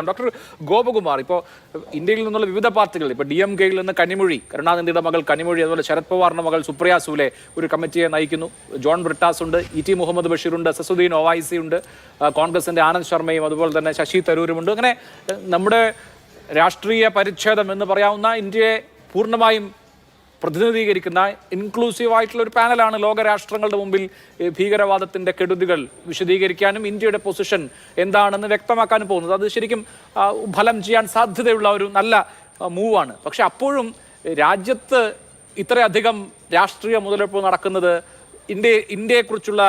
Doctor Gopakumar, ഇപ്പോൾ ഇന്ത്യയിൽ നിന്നുള്ള വിവിധ പാർട്ടികൾ, ഇപ്പോൾ DMKയിൽ നിന്ന് കനിമൊഴി, കരുണാനിധിയുടെ മകൾ കനിമൊഴി, അതുപോലെ ശരത് പവാറിന്റെ മകൾ സുപ്രിയ സൂലെ ഒരു കമ്മിറ്റിയെ നയിക്കുന്നു. ജോൺ ബ്രിട്ടാസ് ഉണ്ട്, ET മുഹമ്മദ് ബഷീർ ഉണ്ട്, സസുദ്ദീൻ ഒവൈസി ഉണ്ട്, കോൺഗ്രസിന്റെ ആനന്ദ് ശർമ്മയും അതുപോലെ തന്നെ ശശി തരൂരുമുണ്ട്. അങ്ങനെ നമ്മുടെ രാഷ്ട്രീയ പരിച്ഛേദം എന്ന് പറയാവുന്ന ഇന്ത്യയെ പൂർണ്ണമായും പ്രതിനിധീകരിക്കുന്ന ഇൻക്ലൂസീവ് ആയിട്ടുള്ള ഒരു പാനലാണ് ലോകരാഷ്ട്രങ്ങളുടെ മുമ്പിൽ ഭീകരവാദത്തിന്റെ കെടുതികൾ വിശദീകരിക്കാനും ഇന്ത്യയുടെ പൊസിഷൻ എന്താണെന്ന് വ്യക്തമാക്കാനും പോകുന്നത്. അത് ശരിക്കും ഫലം ചെയ്യാൻ സാധ്യതയുള്ള ഒരു നല്ല മൂവാണ്. പക്ഷെ അപ്പോഴും രാജ്യത്ത് ഇത്രയധികം രാഷ്ട്രീയ മുതലെടുപ്പ് നടക്കുന്നത് ഇന്ത്യയെക്കുറിച്ചുള്ള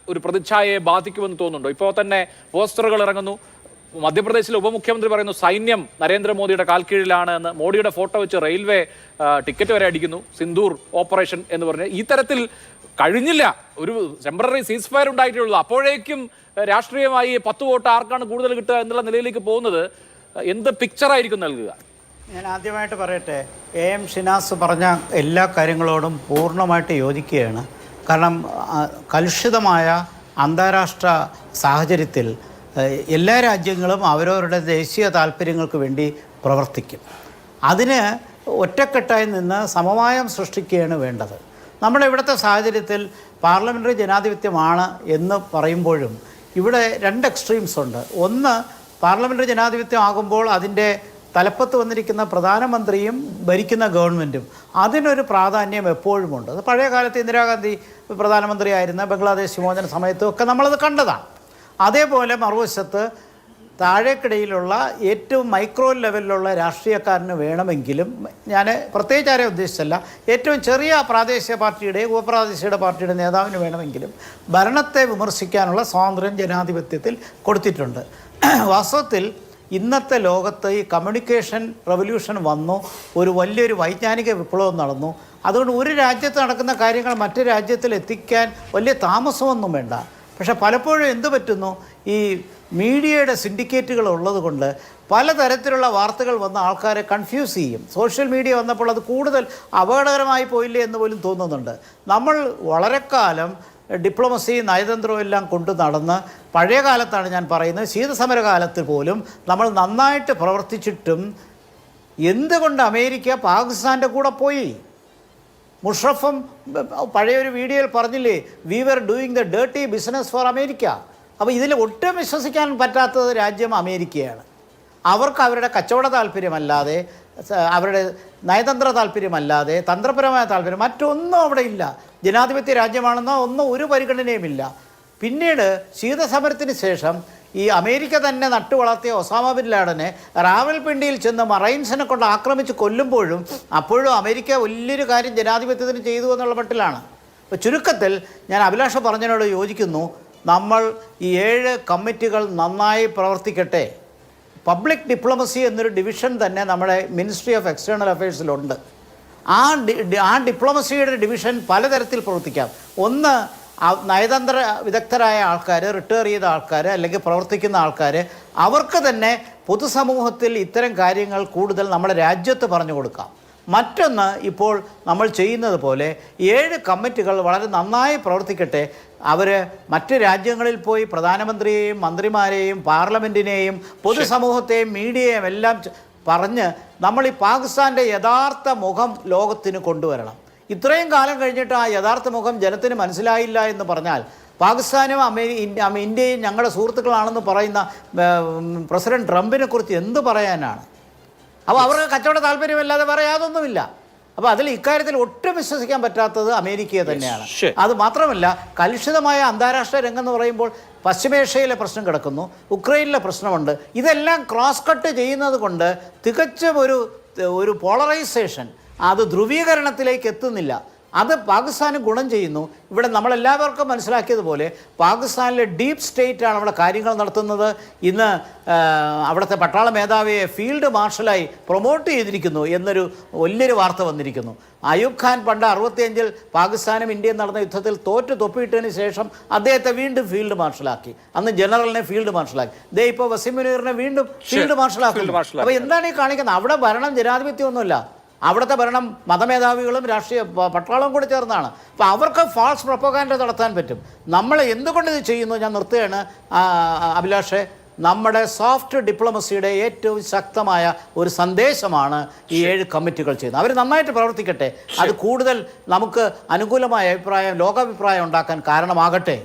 ഒരു പ്രതിച്ഛായയെ ബാധിക്കുമെന്ന് തോന്നുന്നുണ്ടോ? ഇപ്പോൾ തന്നെ പോസ്റ്ററുകൾ ഇറങ്ങുന്നു. മധ്യപ്രദേശിലെ ഉപമുഖ്യമന്ത്രി പറയുന്നു സൈന്യം നരേന്ദ്രമോദിയുടെ കാൽക്കീഴിലാണ് എന്ന്. മോഡിയുടെ ഫോട്ടോ വെച്ച് റെയിൽവേ ടിക്കറ്റ് വരെ അടിക്കുന്നു, സിന്ദൂർ ഓപ്പറേഷൻ എന്ന് പറഞ്ഞ്. ഈ തരത്തിൽ കഴിഞ്ഞില്ല, ഒരു ടെമ്പററി സീസ് ഫയർ ഉണ്ടായിട്ടുള്ളൂ. അപ്പോഴേക്കും രാഷ്ട്രീയമായി 10 വോട്ട് ആർക്കാണ് കൂടുതൽ കിട്ടുക എന്നുള്ള നിലയിലേക്ക് പോകുന്നത് എന്ത് പിക്ചറായിരിക്കും നൽകുക? ഞാൻ ആദ്യമായിട്ട് പറയട്ടെ, AM ഷിനാസ് പറഞ്ഞ എല്ലാ കാര്യങ്ങളോടും പൂർണ്ണമായിട്ട് യോജിക്കുകയാണ്. കാരണം കലുഷിതമായ അന്താരാഷ്ട്ര സാഹചര്യത്തിൽ എല്ലാ രാജ്യങ്ങളും അവരവരുടെ ദേശീയ താല്പര്യങ്ങൾക്ക് വേണ്ടി പ്രവർത്തിക്കും. അതിന് ഒറ്റക്കെട്ടായി നിന്ന് സമവായം സൃഷ്ടിക്കുകയാണ് വേണ്ടത്. നമ്മുടെ ഇവിടുത്തെ സാഹചര്യത്തിൽ പാർലമെൻ്ററി ജനാധിപത്യമാണ് എന്ന് പറയുമ്പോഴും ഇവിടെ 2 എക്സ്ട്രീംസ് ഉണ്ട്. ഒന്ന്, പാർലമെൻ്ററി ജനാധിപത്യം ആകുമ്പോൾ അതിൻ്റെ തലപ്പത്ത് വന്നിരിക്കുന്ന പ്രധാനമന്ത്രിയും ഭരിക്കുന്ന ഗവൺമെൻറ്റും അതിനൊരു പ്രാധാന്യം എപ്പോഴുമുണ്ട്. അത് പഴയ കാലത്ത് ഇന്ദിരാഗാന്ധി പ്രധാനമന്ത്രിയായിരുന്ന ബംഗ്ലാദേശ് വിമോചന സമയത്തും ഒക്കെ നമ്മളത് കണ്ടതാണ്. അതേപോലെ മറുവശത്ത് താഴേക്കിടയിലുള്ള ഏറ്റവും മൈക്രോ ലെവലിലുള്ള രാഷ്ട്രീയക്കാരന് വേണമെങ്കിലും, ഞാൻ പ്രത്യേകിച്ച് ആരെ ഉദ്ദേശിച്ചല്ല, ഏറ്റവും ചെറിയ പ്രാദേശിക പാർട്ടിയുടെയും ഉപപ്രാദേശിക പാർട്ടിയുടെ നേതാവിന് വേണമെങ്കിലും ഭരണത്തെ വിമർശിക്കാനുള്ള സ്വാതന്ത്ര്യം ജനാധിപത്യത്തിൽ കൊടുത്തിട്ടുണ്ട്. വാസ്തവത്തിൽ ഇന്നത്തെ ലോകത്ത് ഈ കമ്മ്യൂണിക്കേഷൻ റവല്യൂഷൻ വന്നു, ഒരു വലിയൊരു വൈജ്ഞാനിക വിപ്ലവം നടന്നു. അതുകൊണ്ട് ഒരു രാജ്യത്ത് നടക്കുന്ന കാര്യങ്ങൾ മറ്റു രാജ്യത്തിൽ എത്തിക്കാൻ വലിയ താമസമൊന്നും വേണ്ട. പക്ഷെ പലപ്പോഴും എന്തു പറ്റുന്നു, ഈ മീഡിയയുടെ സിൻഡിക്കേറ്റുകൾ ഉള്ളത് കൊണ്ട് പലതരത്തിലുള്ള വാർത്തകൾ വന്ന ആൾക്കാരെ കൺഫ്യൂസ് ചെയ്യും. സോഷ്യൽ മീഡിയ വന്നപ്പോൾ അത് കൂടുതൽ അപകടകരമായി പോയില്ലേ എന്ന് പോലും തോന്നുന്നുണ്ട്. നമ്മൾ വളരെ കാലം ഡിപ്ലോമസി, നയതന്ത്രവും എല്ലാം കൊണ്ട് നടന്ന്, പഴയ കാലത്താണ് ഞാൻ പറയുന്നത്, ശീതസമരകാലത്ത് പോലും നമ്മൾ നന്നായിട്ട് പ്രവർത്തിച്ചിട്ടും എന്തുകൊണ്ട് അമേരിക്ക പാകിസ്ഥാൻ്റെ കൂടെ പോയി? മുഷറഫും പഴയൊരു വീഡിയോയിൽ പറഞ്ഞില്ലേ, we were doing the dirty business for America. അപ്പോൾ ഇതിൽ ഒട്ടും വിശ്വസിക്കാൻ പറ്റാത്തത് രാജ്യം അമേരിക്കയാണ്. അവർക്ക് അവരുടെ കച്ചവട താല്പര്യമല്ലാതെ, അവരുടെ നയതന്ത്ര താല്പര്യമല്ലാതെ, തന്ത്രപരമായ താല്പര്യം മറ്റൊന്നും അവിടെ ഇല്ല. ജനാധിപത്യ രാജ്യമാണെന്നോ ഒന്നും ഒരു പരിഗണനയുമില്ല. പിന്നീട് ശീതസമരത്തിന് ശേഷം ഈ അമേരിക്ക തന്നെ നട്ടു വളർത്തിയ ഒസാമ ബിൻ ലാഡനെ റാവൽപിണ്ടിയിൽ ചെന്ന് മറൈൻസിനെ കൊണ്ട് ആക്രമിച്ച് കൊല്ലുമ്പോഴും അപ്പോഴും അമേരിക്ക വലിയൊരു കാര്യം ജനാധിപത്യത്തിന് ചെയ്തു എന്നുള്ള മട്ടിലാണ്. അപ്പോൾ ചുരുക്കത്തിൽ ഞാൻ അഭിലാഷ പറഞ്ഞതിനോട് യോജിക്കുന്നു. നമ്മൾ ഈ 7 കമ്മിറ്റികൾ നന്നായി പ്രവർത്തിക്കട്ടെ. പബ്ലിക് ഡിപ്ലോമസി എന്നൊരു ഡിവിഷൻ തന്നെ നമ്മുടെ മിനിസ്ട്രി ഓഫ് എക്സ്റ്റേണൽ അഫയേഴ്സിലുണ്ട്. ആ ഡിപ്ലോമസിയുടെ ഡിവിഷൻ പലതരത്തിൽ പ്രവർത്തിക്കാം. ഒന്ന്, നയതന്ത്ര വിദഗ്ധരായ ആൾക്കാർ, റിട്ടയർ ചെയ്ത ആൾക്കാർ, അല്ലെങ്കിൽ പ്രവർത്തിക്കുന്ന ആൾക്കാർ, അവർക്ക് തന്നെ പൊതുസമൂഹത്തിൽ ഇത്തരം കാര്യങ്ങൾ കൂടുതൽ നമ്മുടെ രാജ്യത്ത് പറഞ്ഞു കൊടുക്കാം. മറ്റൊന്ന്, ഇപ്പോൾ നമ്മൾ ചെയ്യുന്നത് പോലെ 7 കമ്മിറ്റികൾ വളരെ നന്നായി പ്രവർത്തിക്കട്ടെ. അവർ മറ്റ് രാജ്യങ്ങളിൽ പോയി പ്രധാനമന്ത്രിയെയും മന്ത്രിമാരെയും പാർലമെൻറ്റിനെയും പൊതുസമൂഹത്തെയും മീഡിയയെയും എല്ലാം പറഞ്ഞ് നമ്മൾ ഈ പാകിസ്ഥാൻ്റെ യഥാർത്ഥ മുഖം ലോകത്തിന് കൊണ്ടുവരണം. ഇത്രയും കാലം കഴിഞ്ഞിട്ട് ആ യഥാർത്ഥ മുഖം ജനത്തിന് മനസ്സിലായില്ല എന്ന് പറഞ്ഞാൽ, പാകിസ്ഥാനും ഇന്ത്യയും ഞങ്ങളുടെ സുഹൃത്തുക്കളാണെന്ന് പറയുന്ന പ്രസിഡന്റ് ട്രംപിനെ കുറിച്ച് എന്ത് പറയാനാണ്? അപ്പോൾ അവർക്ക് കച്ചവട താല്പര്യമല്ലാതെ വേറെ യാതൊന്നുമില്ല. അപ്പോൾ അതിൽ ഇക്കാര്യത്തിൽ ഒട്ടും വിശ്വസിക്കാൻ പറ്റാത്തത് അമേരിക്കയെ തന്നെയാണ്. അത് മാത്രമല്ല, കലുഷിതമായ അന്താരാഷ്ട്ര രംഗം എന്ന് പറയുമ്പോൾ പശ്ചിമേഷ്യയിലെ പ്രശ്നം കിടക്കുന്നു, ഉക്രൈനിലെ പ്രശ്നമുണ്ട്. ഇതെല്ലാം ക്രോസ് കട്ട് ചെയ്യുന്നത് കൊണ്ട് തികച്ചും ഒരു പോളറൈസേഷൻ, അത് ധ്രുവീകരണത്തിലേക്ക് എത്തുന്നില്ല. അത് പാകിസ്ഥാന് ഗുണം ചെയ്യുന്നു. ഇവിടെ നമ്മളെല്ലാവർക്കും മനസ്സിലാക്കിയതുപോലെ പാകിസ്ഥാനിലെ ഡീപ്പ് സ്റ്റേറ്റാണ് അവിടെ കാര്യങ്ങൾ നടത്തുന്നത്. ഇന്ന് അവിടുത്തെ പട്ടാള മേധാവിയെ ഫീൽഡ് മാർഷലായി പ്രൊമോട്ട് ചെയ്തിരിക്കുന്നു എന്നൊരു വലിയൊരു വാർത്ത വന്നിരിക്കുന്നു. അയൂബ് ഖാൻ പണ്ട് 65-ൽ പാകിസ്ഥാനും ഇന്ത്യയും നടന്ന യുദ്ധത്തിൽ തോറ്റ് തൊപ്പിയിട്ടതിന് ശേഷം അദ്ദേഹത്തെ വീണ്ടും ഫീൽഡ് മാർഷലാക്കി. അന്ന് ജനറലിനെ ഫീൽഡ് മാർഷലാക്കി. ദേ ഇപ്പോൾ വസീം മുനീറിനെ വീണ്ടും ഫീൽഡ് മാർഷലാക്കി. അപ്പോൾ എന്താണ് ഈ കാണിക്കുന്നത്? അവിടെ ഭരണം ജനാധിപത്യമൊന്നുമില്ല. അവിടുത്തെ ഭരണം മതമേധാവികളും രാഷ്ട്രീയ പട്ടാളവും കൂടി ചേർന്നാണ്. അപ്പോൾ അവർക്ക് ഫാൾസ് പ്രൊപ്പഗാൻഡ നടത്താൻ പറ്റും. നമ്മൾ എന്തുകൊണ്ട് ഇത് ചെയ്യുന്നു? ഞാൻ നിർത്തുകയാണ് അഭിലാഷേ. നമ്മുടെ സോഫ്റ്റ് ഡിപ്ലോമസിയുടെ ഏറ്റവും ശക്തമായ ഒരു സന്ദേശമാണ് ഈ 7 കമ്മിറ്റികൾ ചെയ്യുന്നത്. അവർ നന്നായിട്ട് പ്രവർത്തിക്കട്ടെ. അത് കൂടുതൽ നമുക്ക് അനുകൂലമായ അഭിപ്രായം, ലോകാഭിപ്രായം ഉണ്ടാക്കാൻ കാരണമാകട്ടെ.